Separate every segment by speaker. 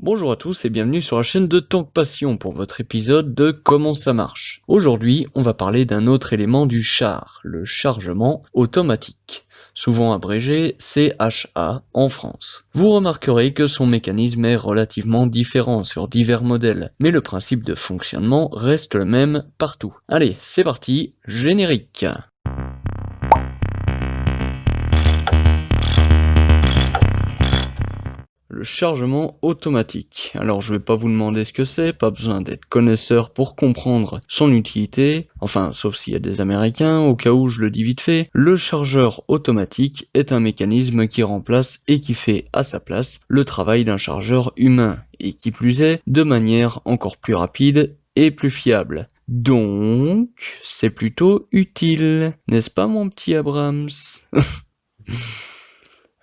Speaker 1: Bonjour à tous et bienvenue sur la chaîne de Tank Passion pour votre épisode de Comment ça marche. Aujourd'hui, on va parler d'un autre élément du char, le chargement automatique, souvent abrégé CHA en France. Vous remarquerez que son mécanisme est relativement différent sur divers modèles, mais le principe de fonctionnement reste le même partout. Allez, c'est parti, générique. Le chargement automatique. Alors je vais pas vous demander ce que c'est, pas besoin d'être connaisseur pour comprendre son utilité, enfin sauf s'il y a des Américains, au cas où je le dis vite fait. Le chargeur automatique est un mécanisme qui remplace et qui fait à sa place le travail d'un chargeur humain, et qui plus est, de manière encore plus rapide et plus fiable. Donc, c'est plutôt utile, n'est-ce pas mon petit Abrams?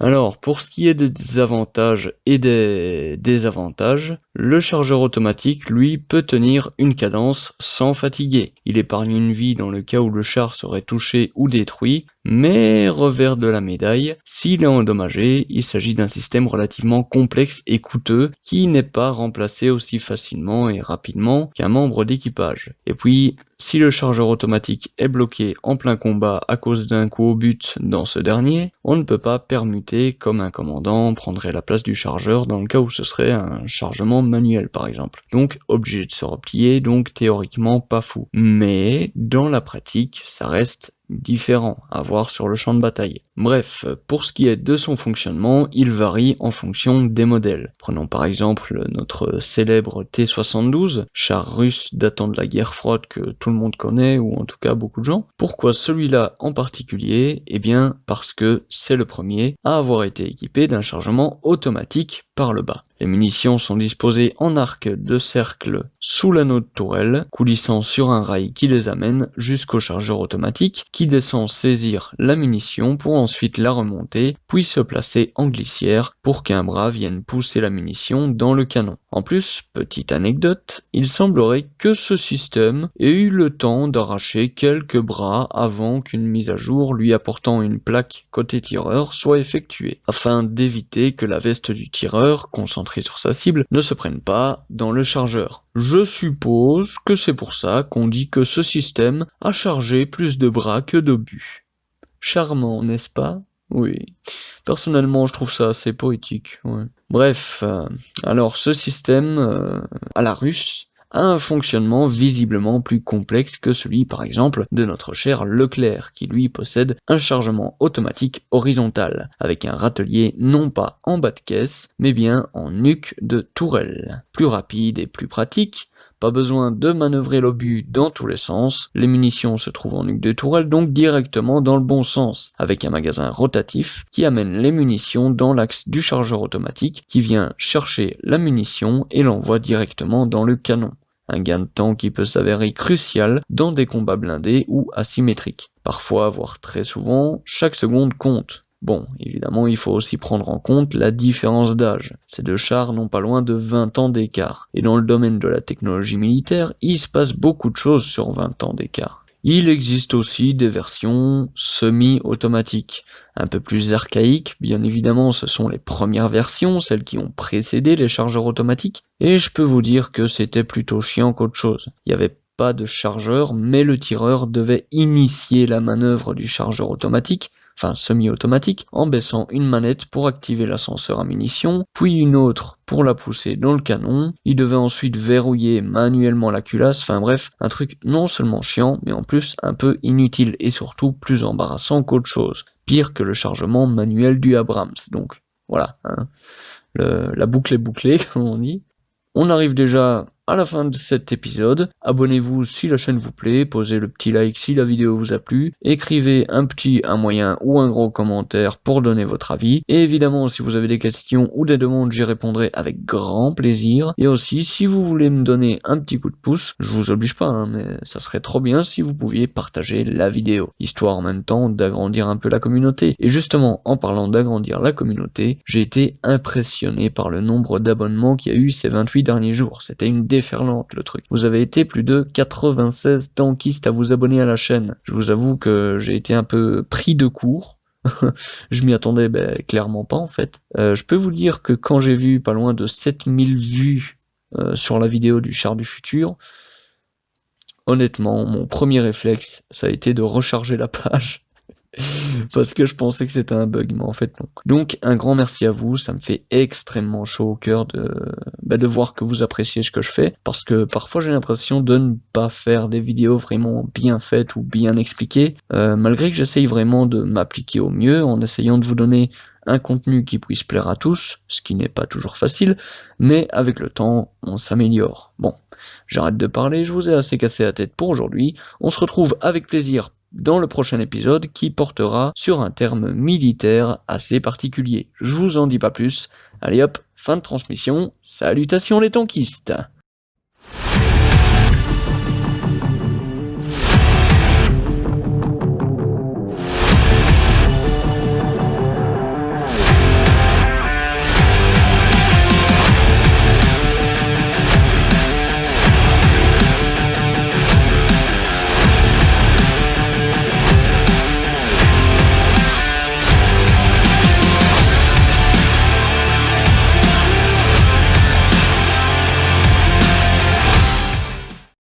Speaker 1: Alors, pour ce qui est des avantages et des désavantages, le chargeur automatique, lui, peut tenir une cadence sans fatiguer. Il épargne une vie dans le cas où le char serait touché ou détruit, mais revers de la médaille, s'il est endommagé, il s'agit d'un système relativement complexe et coûteux qui n'est pas remplacé aussi facilement et rapidement qu'un membre d'équipage. Et puis, si le chargeur automatique est bloqué en plein combat à cause d'un coup au but dans ce dernier, on ne peut pas permuter comme un commandant prendrait la place du chargeur dans le cas où ce serait un chargement manuel par exemple. Donc obligé de se replier, donc théoriquement pas fou. Mais dans la pratique, ça reste différent à voir sur le champ de bataille. Bref, pour ce qui est de son fonctionnement, il varie en fonction des modèles. Prenons par exemple notre célèbre T-72, char russe datant de la guerre froide que tout le monde connaît, ou en tout cas beaucoup de gens. Pourquoi celui-là en particulier? Eh bien parce que c'est le premier à avoir été équipé d'un chargement automatique par le bas. Les munitions sont disposées en arc de cercle sous l'anneau de tourelle, coulissant sur un rail qui les amène jusqu'au chargeur automatique, qui descend saisir la munition pour ensuite la remonter, puis se placer en glissière pour qu'un bras vienne pousser la munition dans le canon. En plus, petite anecdote, il semblerait que ce système ait eu le temps d'arracher quelques bras avant qu'une mise à jour lui apportant une plaque côté tireur soit effectuée, afin d'éviter que la veste du tireur, concentrée sur sa cible, ne se prenne pas dans le chargeur. Je suppose que c'est pour ça qu'on dit que ce système a chargé plus de bras que d'obus. Charmant, n'est-ce pas? Oui. Personnellement, je trouve ça assez poétique. Ouais. Bref, alors ce système, à la russe, a un fonctionnement visiblement plus complexe que celui par exemple de notre cher Leclerc, qui lui possède un chargement automatique horizontal, avec un râtelier non pas en bas de caisse, mais bien en nuque de tourelle. Plus rapide et plus pratique, pas besoin de manœuvrer l'obus dans tous les sens, les munitions se trouvent en nuque de tourelle donc directement dans le bon sens, avec un magasin rotatif qui amène les munitions dans l'axe du chargeur automatique qui vient chercher la munition et l'envoie directement dans le canon. Un gain de temps qui peut s'avérer crucial dans des combats blindés ou asymétriques. Parfois, voire très souvent, chaque seconde compte. Bon, évidemment, il faut aussi prendre en compte la différence d'âge. Ces deux chars n'ont pas loin de 20 ans d'écart. Et dans le domaine de la technologie militaire, il se passe beaucoup de choses sur 20 ans d'écart. Il existe aussi des versions semi-automatiques, un peu plus archaïques, bien évidemment ce sont les premières versions, celles qui ont précédé les chargeurs automatiques, et je peux vous dire que c'était plutôt chiant qu'autre chose. Il n'y avait pas de chargeur, mais le tireur devait initier la manœuvre du chargeur automatique, enfin semi-automatique, en baissant une manette pour activer l'ascenseur à munitions, puis une autre pour la pousser dans le canon. Il devait ensuite verrouiller manuellement la culasse, enfin bref, un truc non seulement chiant, mais en plus un peu inutile et surtout plus embarrassant qu'autre chose. Pire que le chargement manuel du Abrams, donc voilà, hein. La boucle est bouclée, comme on dit. On arrive déjà à la fin de cet épisode. Abonnez-vous si la chaîne vous plaît, posez le petit like si la vidéo vous a plu, écrivez un petit, un moyen ou un gros commentaire pour donner votre avis, et évidemment si vous avez des questions ou des demandes j'y répondrai avec grand plaisir, et aussi si vous voulez me donner un petit coup de pouce, je vous oblige pas hein, mais ça serait trop bien si vous pouviez partager la vidéo, histoire en même temps d'agrandir un peu la communauté. Et justement en parlant d'agrandir la communauté, j'ai été impressionné par le nombre d'abonnements qu'il y a eu ces 28 derniers jours, c'était une déferlante le truc. Vous avez été plus de 96 tankistes à vous abonner à la chaîne. Je vous avoue que j'ai été un peu pris de court, Je m'y attendais clairement pas en fait. Je peux vous dire que quand j'ai vu pas loin de 7000 vues sur la vidéo du char du futur, honnêtement, mon premier réflexe, ça a été de recharger la page. Parce que je pensais que c'était un bug, mais en fait non. Donc un grand merci à vous, ça me fait extrêmement chaud au cœur de voir que vous appréciez ce que je fais, parce que parfois j'ai l'impression de ne pas faire des vidéos vraiment bien faites ou bien expliquées, malgré que j'essaye vraiment de m'appliquer au mieux, en essayant de vous donner un contenu qui puisse plaire à tous, ce qui n'est pas toujours facile, mais avec le temps, on s'améliore. Bon, j'arrête de parler, je vous ai assez cassé la tête pour aujourd'hui, on se retrouve avec plaisir dans le prochain épisode qui portera sur un terme militaire assez particulier. Je vous en dis pas plus. Allez hop, fin de transmission. Salutations les tankistes.